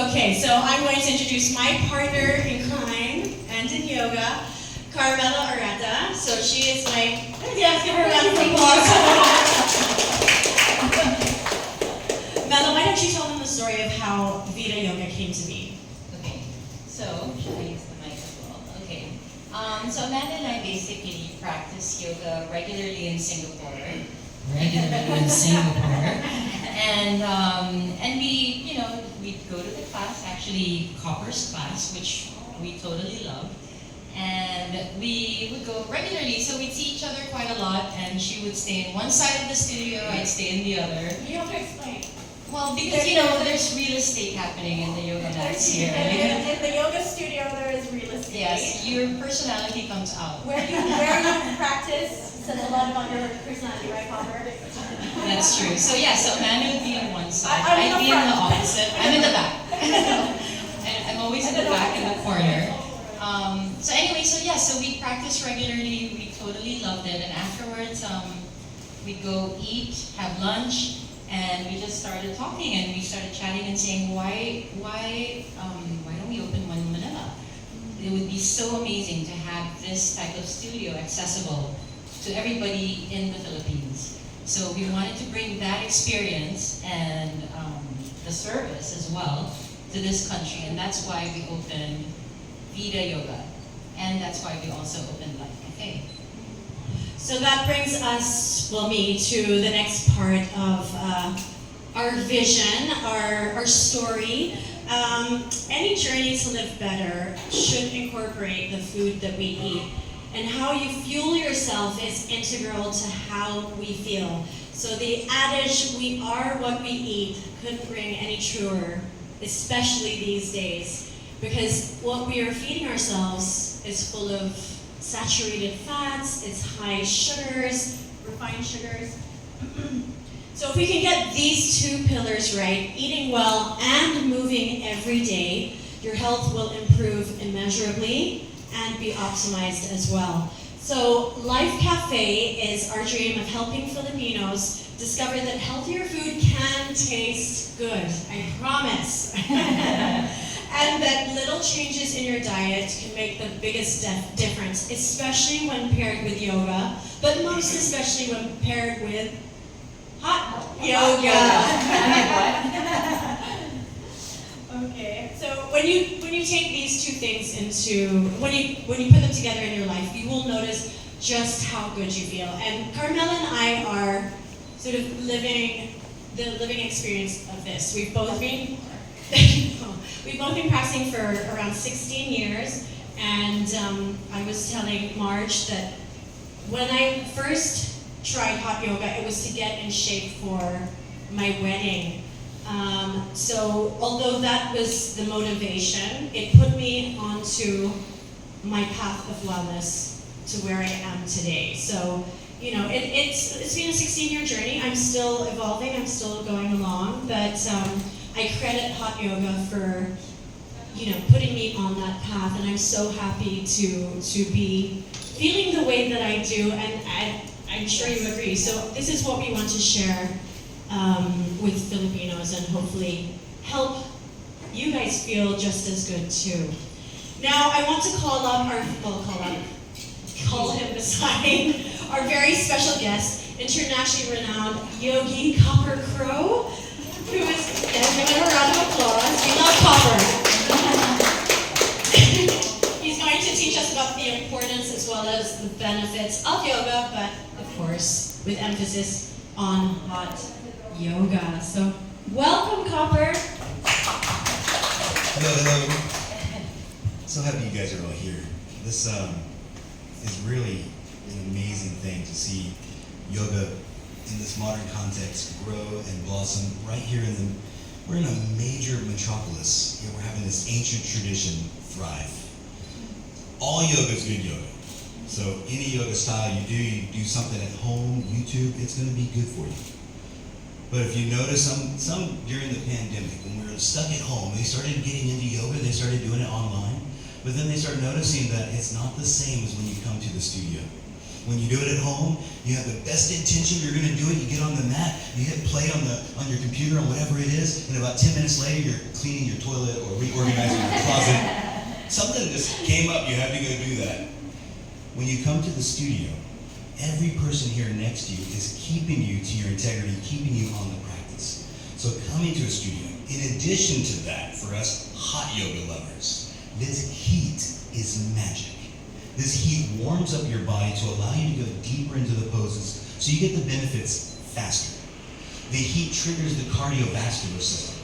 Okay, so I'm going to introduce my partner in crime and in yoga, Carmela Areta. So she is my, yes, give her a round of applause. Mela, why don't you tell them the story of how Vida Yoga came to be? Okay, so should I use the mic as well? Okay. So Amanda and I basically practice yoga regularly in Singapore. And we'd go to the class, actually Copper's class, which we totally love. And we would go regularly, so we'd see each other quite a lot, and she would stay in one side of the studio, I'd stay in the other. You have to explain. Well, because there's real estate happening in the yoga mats here. In the yoga studio, there is real estate. Yes, your personality comes out. Where you practice says a lot about your personality, right, Copper? That's true. So Amanda would be on one side, I'm I'd be on the opposite. I'm in the back. I'm always in the back in the corner. So we practice regularly. We totally loved it, and afterwards, we'd go eat, have lunch, and we just started talking, and we started chatting and saying, why don't we open one in Manila? It would be so amazing to have this type of studio accessible to everybody in the Philippines. So we wanted to bring that experience and the service as well to this country, and that's why we opened Vida Yoga, and that's why we also opened Life Cafe. So that brings us, me, to the next part of our vision, our story. Any journey to live better should incorporate the food that we eat. And how you fuel yourself is integral to how we feel. So the adage, we are what we eat, couldn't ring any truer, especially these days. Because what we are feeding ourselves is full of saturated fats, it's high sugars, refined sugars. So if we can get these two pillars right, eating well and moving every day, your health will improve immeasurably and be optimized as well. So Life Cafe is our dream of helping Filipinos discover that healthier food can taste good, I promise. And that little changes in your diet can make the biggest difference, especially when paired with yoga, but most especially when paired with hot yoga. Okay, so when you take these two things when you put them together in your life, you will notice just how good you feel. And Carmela and I are sort of living the living experience of this. We've both been practicing for around 16 years, and I was telling Marge that when I first tried hot yoga, it was to get in shape for my wedding. So although that was the motivation, it put me onto my path of wellness to where I am today. So, it's been a 16-year journey. I'm still evolving, I'm still going along, but I credit hot yoga for, putting me on that path, and I'm so happy to be feeling the way that I do, and I'm sure you agree. So this is what we want to share with Filipinos, and hopefully help you guys feel just as good too. Now I want to call him beside our very special guest, internationally renowned yogi Copper Crow, who is, give him a round of applause. We love Copper. He's going to teach us about the importance as well as the benefits of yoga, but of course with emphasis on hot yoga. So welcome, Copper. Hello. So happy you guys are all here. This is really an amazing thing to see yoga in this modern context grow and blossom right here we're in a major metropolis. We're having this ancient tradition thrive. All yoga is good yoga. So any yoga style you do something at home, YouTube, it's going to be good for you. But if you notice, some during the pandemic, when we were stuck at home, they started getting into yoga, they started doing it online, but then they started noticing that it's not the same as when you come to the studio. When you do it at home, you have the best intention, you're gonna do it, you get on the mat, you hit play on your computer or whatever it is, and about 10 minutes later, you're cleaning your toilet or reorganizing your closet. Something just came up, you had to go do that. When you come to the studio, every person here next to you is keeping you to your integrity, keeping you on the practice. So coming to a studio, in addition to that, for us hot yoga lovers, this heat is magic. This heat warms up your body to allow you to go deeper into the poses, so you get the benefits faster. The heat triggers the cardiovascular system.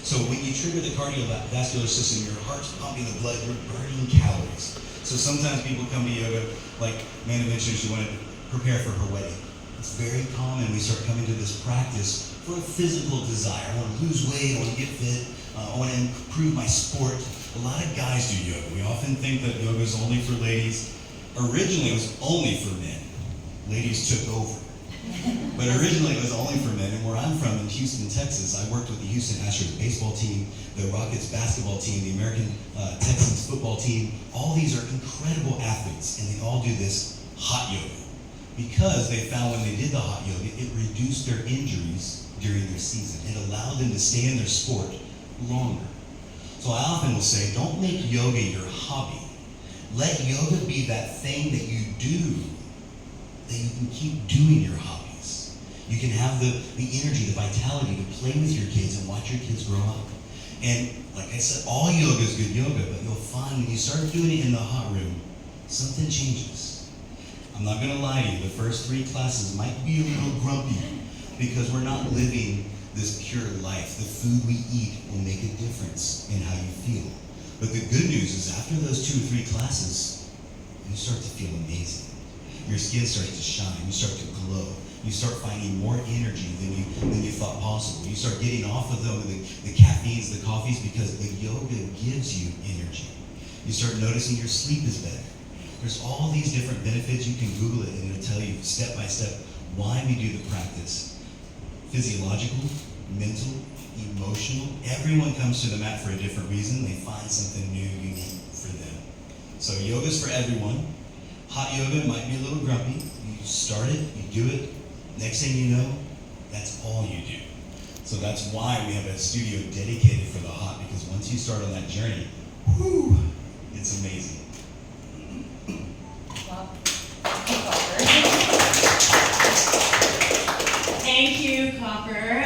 So when you trigger the cardiovascular system, your heart's pumping the blood, you're burning calories. So sometimes people come to yoga, like Amanda mentioned, she wanted to prepare for her wedding. It's very common we start coming to this practice for a physical desire. I want to lose weight, I want to get fit, I want to improve my sport. A lot of guys do yoga. We often think that yoga is only for ladies. Originally, it was only for men. Ladies took over. But originally, it was only for men. And where I'm from, in Houston, Texas, I worked with the Houston Astros baseball team, the Rockets basketball team, the American Texans football team. All these are incredible athletes, and they all do this hot yoga. Because they found when they did the hot yoga, it reduced their injuries during their season. It allowed them to stay in their sport longer. So I often will say, don't make yoga your hobby. Let yoga be that thing that you do, that you can keep doing your hobbies. You can have the energy, the vitality to play with your kids and watch your kids grow up. And like I said, all yoga is good yoga, but you'll find when you start doing it in the hot room, something changes. I'm not gonna lie to you, the first 3 classes might be a little grumpy because we're not living this pure life. The food we eat will make a difference in how you feel. But the good news is after those 2 or 3 classes, you start to feel amazing. Your skin starts to shine, you start to glow. You start finding more energy than you thought possible. You start getting off of the caffeines, the coffees, because the yoga gives you energy. You start noticing your sleep is better. There's all these different benefits. You can Google it and it'll tell you step by step why we do the practice. Physiological, mental, emotional. Everyone comes to the mat for a different reason. They find something new, unique for them. So yoga's for everyone. Hot yoga might be a little grumpy. You start it, you do it. Next thing you know, that's all you do. So that's why we have a studio dedicated for the hot, because once you start on that journey, whoo, it's amazing. Wow. Thank you, Copper.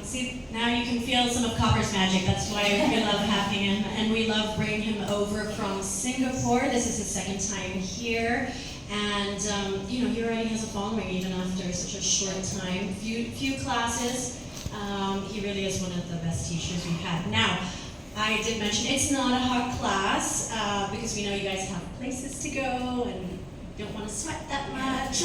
See, now you can feel some of Copper's magic. That's why we love having him. And we love bringing him over from Singapore. This is his 2nd time here. And, he already has a following even after such a short time. Few classes. He really is one of the best teachers we've had. Now, I did mention it's not a hot class because we know you guys have places to go and don't want to sweat that much.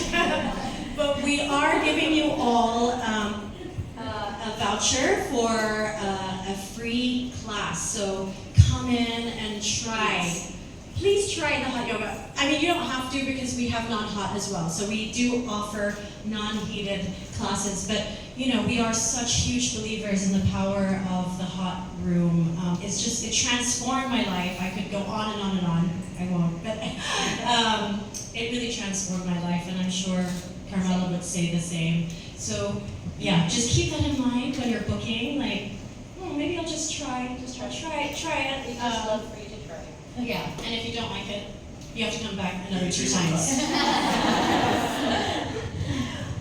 But we are giving you all a voucher for a free class. So come in and try. Please try the hot yoga. I mean, you don't have to because we have non-hot as well. So we do offer non-heated classes. But, we are such huge believers in the power of the hot room. It transformed my life. I could go on and on and on. I won't. But it really transformed my life. And I'm sure Carmela would say the same. So, yeah, just keep that in mind when you're booking. Like, maybe I'll just try it. We'd just love for you to try. Yeah, and if you don't like it, you have to come back another 2 times.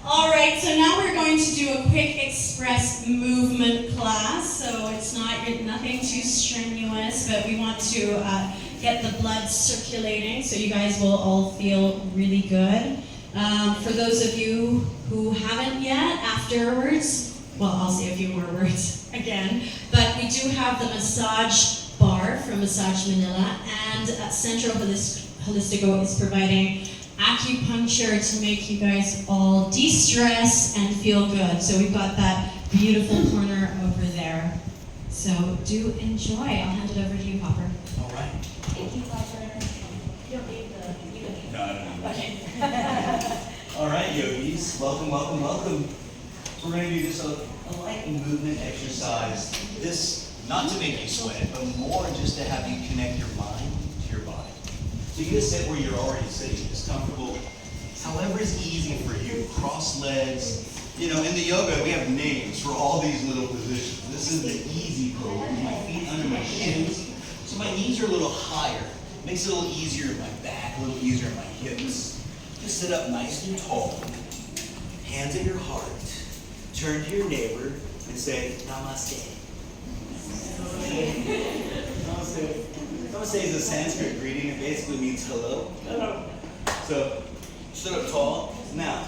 All right, so now we're going to do a quick express movement class. So it's nothing too strenuous, but we want to get the blood circulating so you guys will all feel really good. For those of you who haven't yet, afterwards, well, I'll say a few more words again, but we do have the massage bar from Massage Manila, and Centro Holistico is providing acupuncture to make you guys all de-stress and feel good. So we've got that beautiful corner over there. So do enjoy. I'll hand it over to you, Popper. All right. Thank you, Copper. You don't need No, I don't need Okay. All right, yogis, welcome. We're going to do just a light movement exercise. This, not to make you sweat, but more just to have you connect your mind to your body. So you're going to sit where you're already sitting, just comfortable However is easy for you. Cross legs. You know, in the yoga, we have names for all these little positions. This is the easy pose. My feet under my shins. So my knees are a little higher. Makes it a little easier in my back, a little easier in my hips. Just sit up nice and tall. Hands at your heart. Turn to your neighbor and say, Namaste. Namaste. Namaste is a Sanskrit greeting. It basically means hello. Hello. So, sit up tall. Now,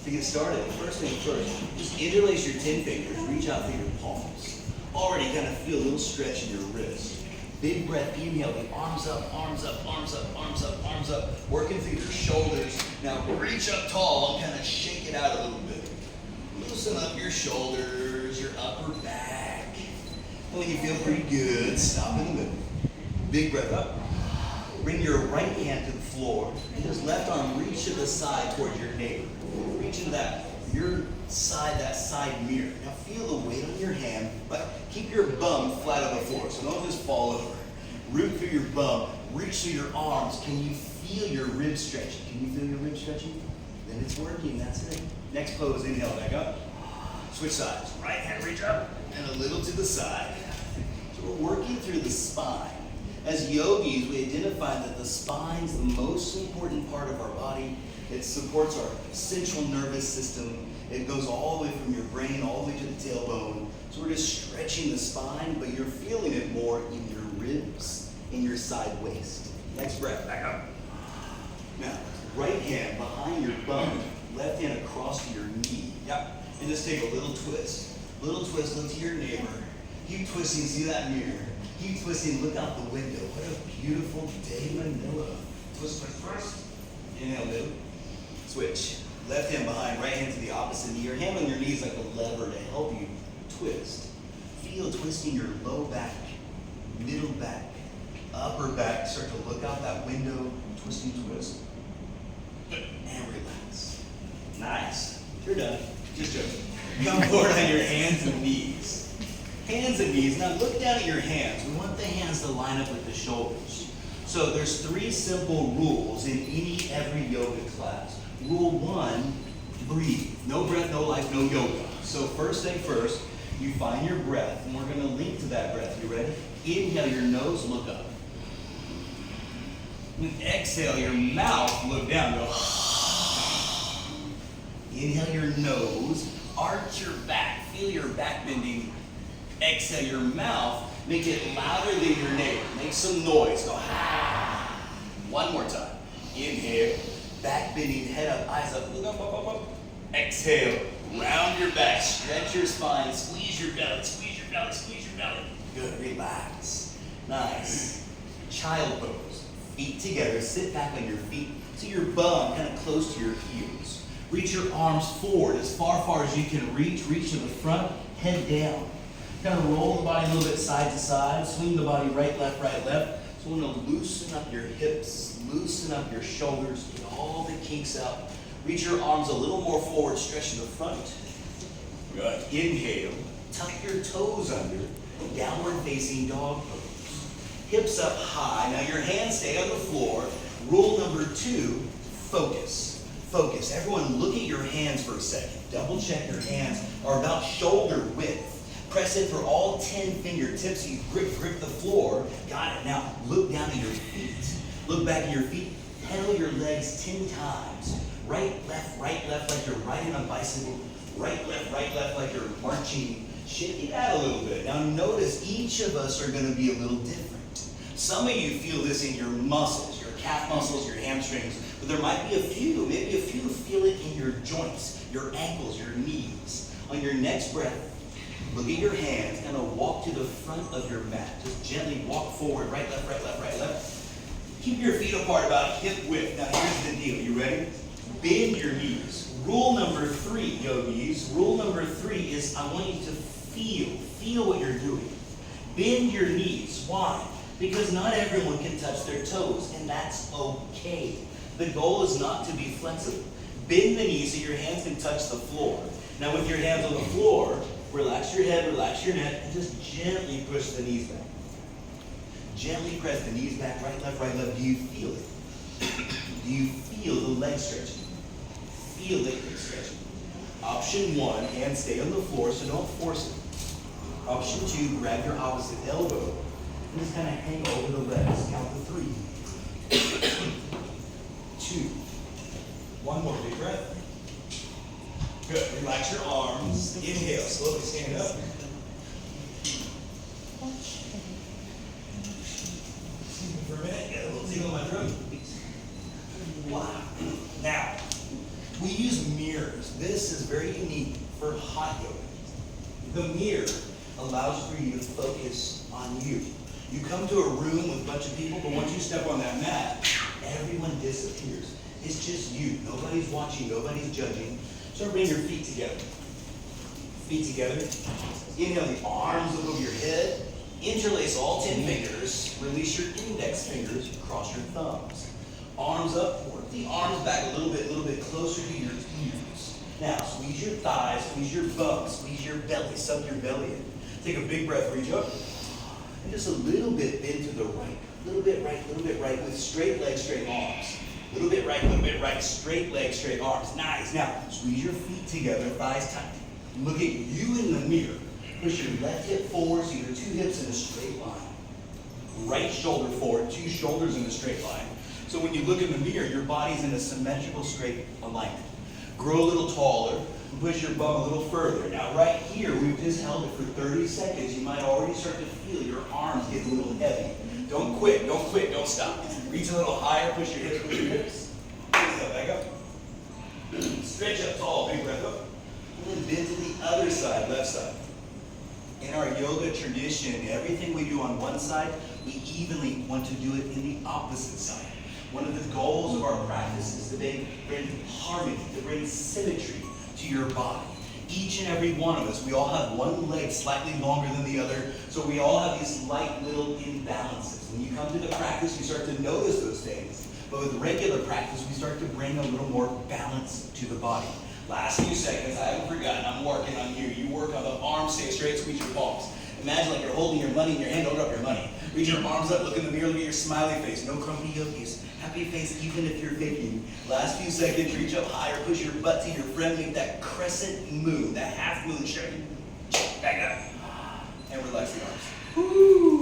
to get started, first thing first, just interlace your 10 fingers, reach out for your palms. Already kind of feel a little stretch in your wrist. Big breath, inhale, the arms up, arms up, arms up, arms up, arms up, working through your shoulders. Now reach up tall and kind of shake it out a little bit. Loosen up your shoulders, your upper back. And when you feel pretty good, stop in the middle. Big breath up. Bring your right hand to the floor and just left arm reach to the side towards your neighbor. Reach into your side, that side mirror. Now feel the weight on your hand, but keep your bum flat on the floor, so don't just fall over. Root through your bum, reach through your arms. Can you feel your ribs stretching? Can you feel your ribs stretching? Then it's working, that's it. Next pose, inhale, back up. Switch sides. Right hand reach up, and a little to the side. So we're working through the spine. As yogis, we identify that the spine's the most important part of our body. It supports our central nervous system. It goes all the way from your brain all the way to the tailbone. So we're just stretching the spine, but you're feeling it more in your ribs, in your side waist. Next breath, back up. Now, right hand behind your bum, left hand across to your knee. Yep. And just take a little twist. Little twist, look to your neighbor. Keep twisting, see that mirror. Keep twisting, look out the window. What a beautiful day, Manila. Twist first. Inhale, middle. Switch. Left hand behind, right hand to the opposite knee. Your hand on your knee is like a lever to help you twist. Feel twisting your low back, middle back, upper back. Start to look out that window, twisting, twist. And relax. Nice. You're done. Just joking. Come forward on your hands and knees. Hands and knees. Now look down at your hands. We want the hands to line up with the shoulders. So there's 3 simple rules in every yoga class. Rule 1, breathe. No breath, no life, no yoga. So first thing first, you find your breath, and we're going to link to that breath. You ready? Inhale your nose, look up. And exhale your mouth, look down. Go. Inhale your nose, arch your back, feel your back bending. Exhale your mouth, make it louder than your neighbor. Make some noise. Go. One more time. Inhale. Back bending, head up, eyes up, look up, up, up, up. Exhale, round your back, stretch your spine, squeeze your belly, squeeze your belly, squeeze your belly. Good, relax. Nice. Child pose. Feet together, sit back on your feet, so your bum kind of close to your heels. Reach your arms forward as far as you can reach to the front, head down. Kind of roll the body a little bit side to side, swing the body right, left, right, left. So we're going to loosen up your hips, loosen up your shoulders, get all the kinks out. Reach your arms a little more forward, stretch to the front. Good. Inhale, tuck your toes under, downward facing dog pose. Hips up high. Now your hands stay on the floor. Rule number 2, focus. Focus. Everyone look at your hands for a second. Double check your hands are about shoulder width. Press in for all 10 fingertips. You grip the floor. Got it. Now look down at your feet. Look back at your feet. Pedal your legs 10 times. Right, left, like you're riding a bicycle. Right, left, like you're marching. Shake it out a little bit. Now notice each of us are going to be a little different. Some of you feel this in your muscles, your calf muscles, your hamstrings. But there might be maybe a few feel it in your joints, your ankles, your knees. On your next breath, look at your hands, kind of walk to the front of your mat. Just gently walk forward, right, left. Keep your feet apart about hip width. Now here's the deal, you ready? Bend your knees. Rule number 3, yogis, rule number 3 is I want you to feel what you're doing. Bend your knees. Why? Because not everyone can touch their toes, and that's okay. The goal is not to be flexible. Bend the knees so your hands can touch the floor. Now with your hands on the floor, relax your head, relax your neck, and just gently push the knees back. Gently press the knees back, right, left. Do you feel it? Do Do you feel the leg stretching? Feel the hip stretching. Option 1, hands stay on the floor, so don't force it. Option 2, grab your opposite elbow and just kind of hang over the legs. Count to 3. 2. One more, big breath. Good, relax your arms. Inhale, slowly stand up. Excuse me for a minute, get a little tingle in my throat. Wow. Now, we use mirrors. This is very unique for hot yoga. The mirror allows for you to focus on you. You come to a room with a bunch of people, but once you step on that mat, everyone disappears. It's just you. Nobody's watching, nobody's judging. So bring your feet together. Feet together. Inhale the arms above your head. Interlace all 10 fingers. Release your index fingers. Cross your thumbs. Arms up. Work the arms back a little bit closer to your ears. Now squeeze your thighs, squeeze your bums, squeeze your belly, suck your belly in. Take a big breath, reach up. And just a little bit bend to the right. A little bit right with straight legs, straight arms. A little bit right, straight legs, straight arms. Nice. Now, squeeze your feet together, thighs tight. Look at you in the mirror. Push your left hip forward, so your 2 hips in a straight line. Right shoulder forward, 2 shoulders in a straight line. So when you look in the mirror, your body's in a symmetrical straight alignment. Grow a little taller, and push your bum a little further. Now right here, we've just held it for 30 seconds. You might already start to feel your arms get a little heavy. Don't quit, don't stop. Reach a little higher, push your hips, push your hips. Exhale, back up. Stretch up tall, big breath up. And then bend to the other side, left side. In our yoga tradition, everything we do on one side, we evenly want to do it in the opposite side. One of the goals of our practice is to bring harmony, to bring symmetry to your body. Each and every one of us, we all have one leg slightly longer than the other, so we all have these slight little imbalances. When you come to the practice, you start to notice those things. But with regular practice, we start to bring a little more balance to the body. Last few seconds, I haven't forgotten, I'm working on you. You work on the arms, stay straight, squeeze your palms. Imagine like you're holding your money in your hand, hold up your money. Reach your arms up, look in the mirror, look at your smiley face. No grumpy yogis. Happy face even if you're faking. Last few seconds, reach up higher, push your butt to your friend, make that crescent moon, that half moon, shake. Back up. And relax the arms. Woo!